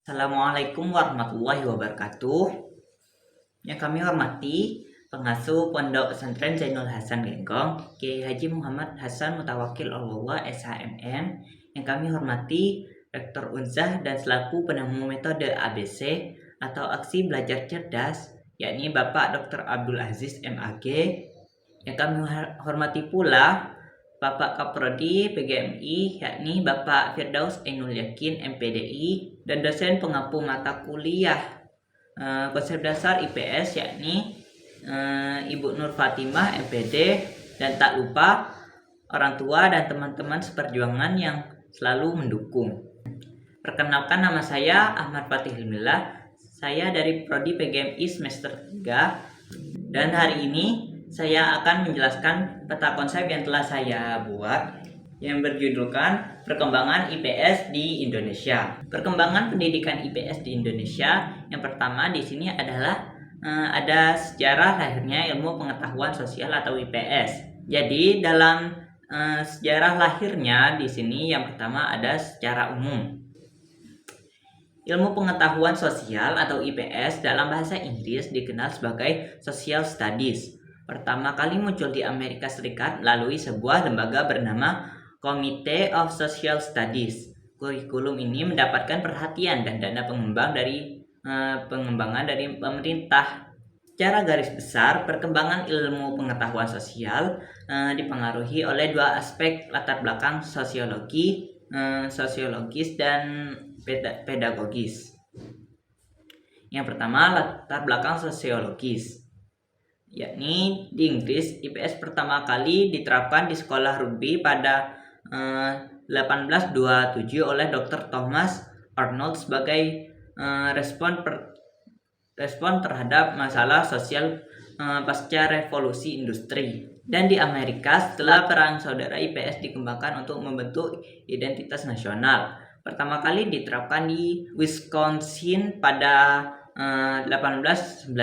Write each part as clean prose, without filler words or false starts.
Assalamualaikum warahmatullahi wabarakatuh. Yang kami hormati pengasuh Pondok Pesantren Zainul Hasan Genggong, Kiai Haji Muhammad Hasan Mutawakil Allah SHMN. Yang kami hormati Rektor Unzah dan selaku penemu metode ABC atau Aksi Belajar Cerdas, yakni Bapak Dr. Abdul Aziz MAG. Yang kami hormati pula Bapak Kaprodi PGMI, yakni Bapak Firdaus Ainul Yakin MPDI, dan dosen pengampu mata kuliah konsep dasar IPS, yakni Ibu Nur Fatimah MPD, dan tak lupa orang tua dan teman-teman seperjuangan yang selalu mendukung. Perkenalkan, nama saya Ahmad Fatih Hilmillah. Saya dari Prodi PGMI semester 3, dan hari ini saya akan menjelaskan peta konsep yang telah saya buat yang berjudulkan Perkembangan IPS di Indonesia. Perkembangan pendidikan IPS di Indonesia, yang pertama di sini adalah ada sejarah lahirnya ilmu pengetahuan sosial atau IPS. Jadi dalam sejarah lahirnya di sini yang pertama ada secara umum. Ilmu pengetahuan sosial atau IPS dalam bahasa Inggris dikenal sebagai Social Studies. Pertama kali muncul di Amerika Serikat melalui sebuah lembaga bernama Committee of Social Studies. Kurikulum ini mendapatkan perhatian dan dana pengembangan dari pemerintah. Secara garis besar, perkembangan ilmu pengetahuan sosial dipengaruhi oleh dua aspek latar belakang sosiologis dan pedagogis. Yang pertama, latar belakang sosiologis, yakni di Inggris IPS pertama kali diterapkan di sekolah rugby pada 1827 oleh Dr. Thomas Arnold sebagai respon terhadap masalah sosial pasca revolusi industri. Dan di Amerika, setelah perang saudara, IPS dikembangkan untuk membentuk identitas nasional. Pertama kali diterapkan di Wisconsin pada 1892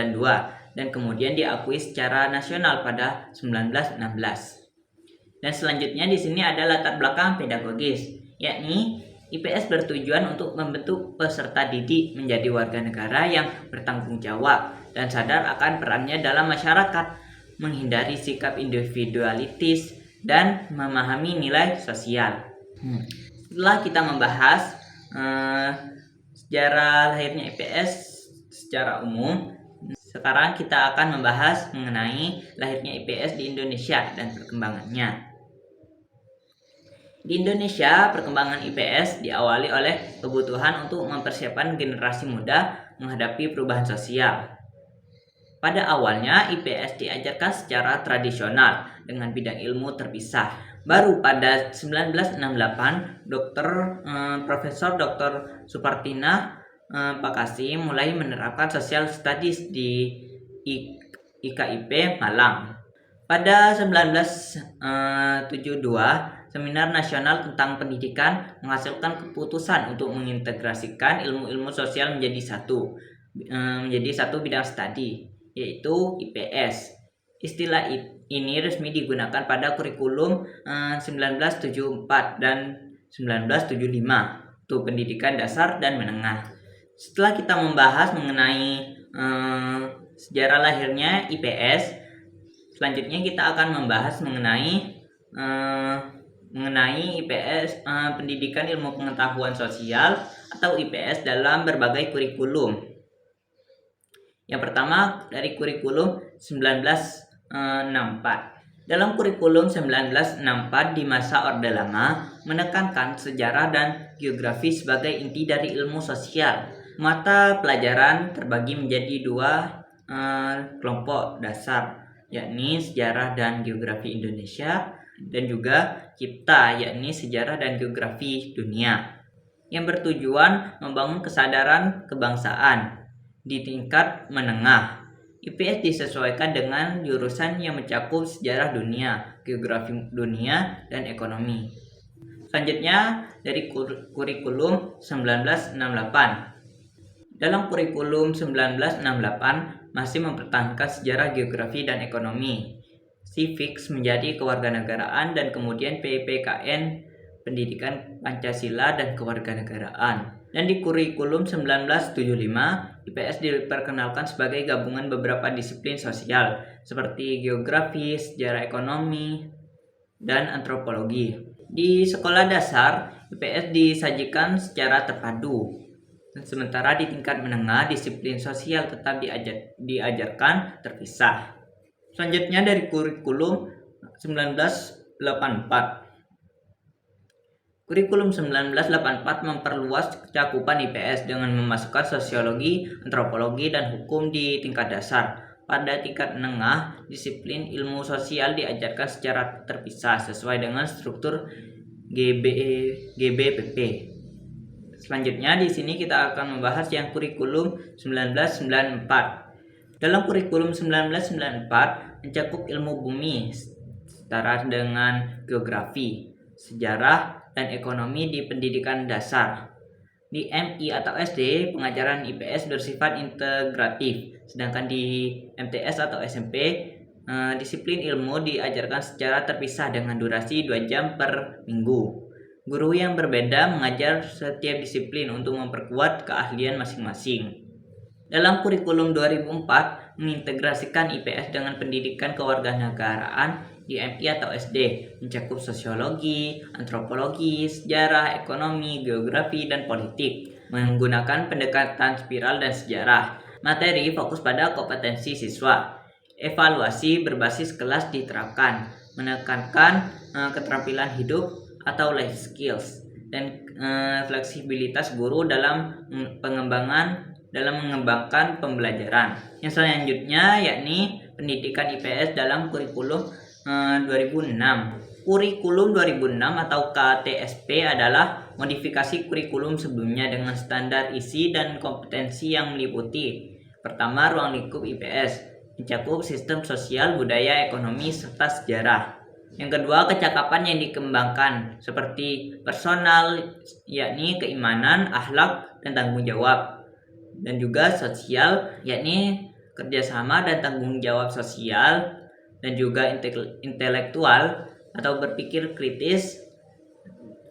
dan kemudian diakui secara nasional pada 1916. Dan selanjutnya di sini ada latar belakang pedagogis, yakni IPS bertujuan untuk membentuk peserta didik menjadi warga negara yang bertanggung jawab dan sadar akan perannya dalam masyarakat, menghindari sikap individualitis, dan memahami nilai sosial. Setelah kita membahas sejarah lahirnya IPS secara umum, sekarang kita akan membahas mengenai lahirnya IPS di Indonesia dan perkembangannya. Di Indonesia, perkembangan IPS diawali oleh kebutuhan untuk mempersiapkan generasi muda menghadapi perubahan sosial. Pada awalnya, IPS diajarkan secara tradisional dengan bidang ilmu terpisah. Baru pada 1968, Profesor Dr. Supartina Pakasi mulai menerapkan Social Studies di IKIP Malang. Pada 1972, Seminar Nasional tentang Pendidikan menghasilkan keputusan untuk mengintegrasikan ilmu-ilmu sosial menjadi satu bidang studi, yaitu IPS. Istilah ini resmi digunakan pada kurikulum 1974 dan 1975 untuk pendidikan dasar dan menengah. Setelah kita membahas mengenai sejarah lahirnya IPS, selanjutnya kita akan membahas mengenai IPS, pendidikan ilmu pengetahuan sosial atau IPS dalam berbagai kurikulum. Yang pertama dari kurikulum 1964. Dalam kurikulum 1964 di masa Orde Lama menekankan sejarah dan geografi sebagai inti dari ilmu sosial. Mata pelajaran terbagi menjadi dua kelompok dasar, yakni sejarah dan geografi Indonesia, dan juga Cipta, yakni sejarah dan geografi dunia, yang bertujuan membangun kesadaran kebangsaan di tingkat menengah. IPS disesuaikan dengan jurusan yang mencakup sejarah dunia, geografi dunia, dan ekonomi. Selanjutnya dari kurikulum 1968. Dalam kurikulum 1968 masih mempertahankan sejarah, geografi, dan ekonomi. Civics menjadi kewarganegaraan, dan kemudian PPKN pendidikan Pancasila dan kewarganegaraan. Dan di kurikulum 1975, IPS diperkenalkan sebagai gabungan beberapa disiplin sosial seperti geografi, sejarah ekonomi, dan antropologi. Di sekolah dasar, IPS disajikan secara terpadu. Sementara di tingkat menengah, disiplin sosial tetap diajarkan terpisah. Selanjutnya dari kurikulum 1984. Kurikulum 1984 memperluas cakupan IPS dengan memasukkan sosiologi, antropologi, dan hukum di tingkat dasar. Pada tingkat menengah, disiplin ilmu sosial diajarkan secara terpisah sesuai dengan struktur GBPP. Selanjutnya di sini kita akan membahas yang kurikulum 1994. Dalam kurikulum 1994 mencakup ilmu bumi setara dengan geografi, sejarah, dan ekonomi di pendidikan dasar. Di MI atau SD, pengajaran IPS bersifat integratif, sedangkan di MTS atau SMP, disiplin ilmu diajarkan secara terpisah dengan durasi 2 jam per minggu. Guru yang berbeda mengajar setiap disiplin untuk memperkuat keahlian masing-masing. Dalam kurikulum 2004, mengintegrasikan IPS dengan pendidikan kewarganegaraan di MI atau SD, mencakup sosiologi, antropologi, sejarah, ekonomi, geografi, dan politik, menggunakan pendekatan spiral dan sejarah. Materi fokus pada kompetensi siswa. Evaluasi berbasis kelas diterapkan, menekankan keterampilan hidup atau life skills, dan fleksibilitas guru dalam mengembangkan pembelajaran. Yang selanjutnya yakni pendidikan IPS dalam kurikulum 2006. Kurikulum 2006 atau KTSP adalah modifikasi kurikulum sebelumnya dengan standar isi dan kompetensi yang meliputi: pertama, ruang lingkup IPS, mencakup sistem sosial, budaya, ekonomi, serta sejarah. Yang kedua, kecakapan yang dikembangkan seperti personal, yakni keimanan, akhlak, dan tanggung jawab. Dan juga sosial, yakni kerjasama dan tanggung jawab sosial. Dan juga intelektual atau berpikir kritis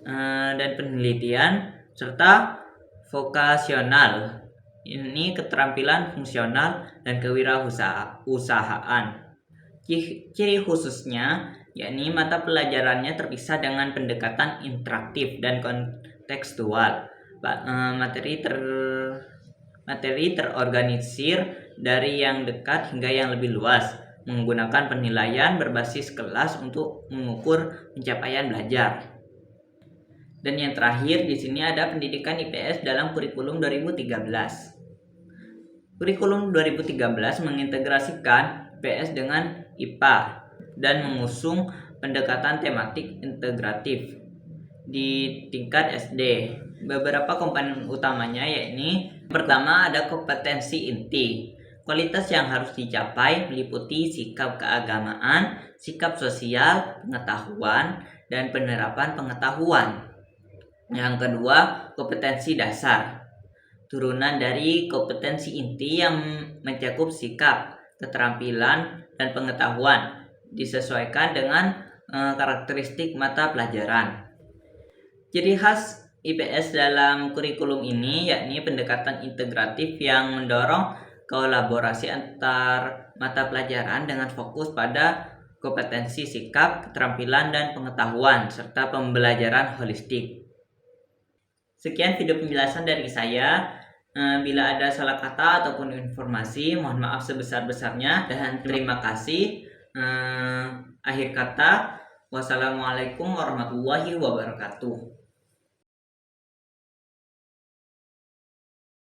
dan penelitian, serta vokasional, ini keterampilan fungsional dan kewirausahaan. Ciri khususnya yakni mata pelajarannya terpisah dengan pendekatan interaktif dan kontekstual. Materi terorganisir dari yang dekat hingga yang lebih luas, menggunakan penilaian berbasis kelas untuk mengukur pencapaian belajar. Dan yang terakhir di sini ada pendidikan IPS dalam kurikulum 2013. Kurikulum 2013 mengintegrasikan IPS dengan IPA dan mengusung pendekatan tematik integratif di tingkat SD. Beberapa komponen utamanya yakni pertama ada kompetensi inti. Kualitas yang harus dicapai meliputi sikap keagamaan, sikap sosial, pengetahuan, dan penerapan pengetahuan. Yang kedua, kompetensi dasar. Turunan dari kompetensi inti yang mencakup sikap, keterampilan, dan pengetahuan, disesuaikan dengan karakteristik mata pelajaran. Ciri khas IPS dalam kurikulum ini yakni pendekatan integratif yang mendorong kolaborasi antar mata pelajaran dengan fokus pada kompetensi sikap, keterampilan, dan pengetahuan, serta pembelajaran holistik. Sekian video penjelasan dari saya. Bila ada salah kata ataupun informasi, mohon maaf sebesar-besarnya dan terima kasih. Akhir kata, wassalamualaikum warahmatullahi wabarakatuh.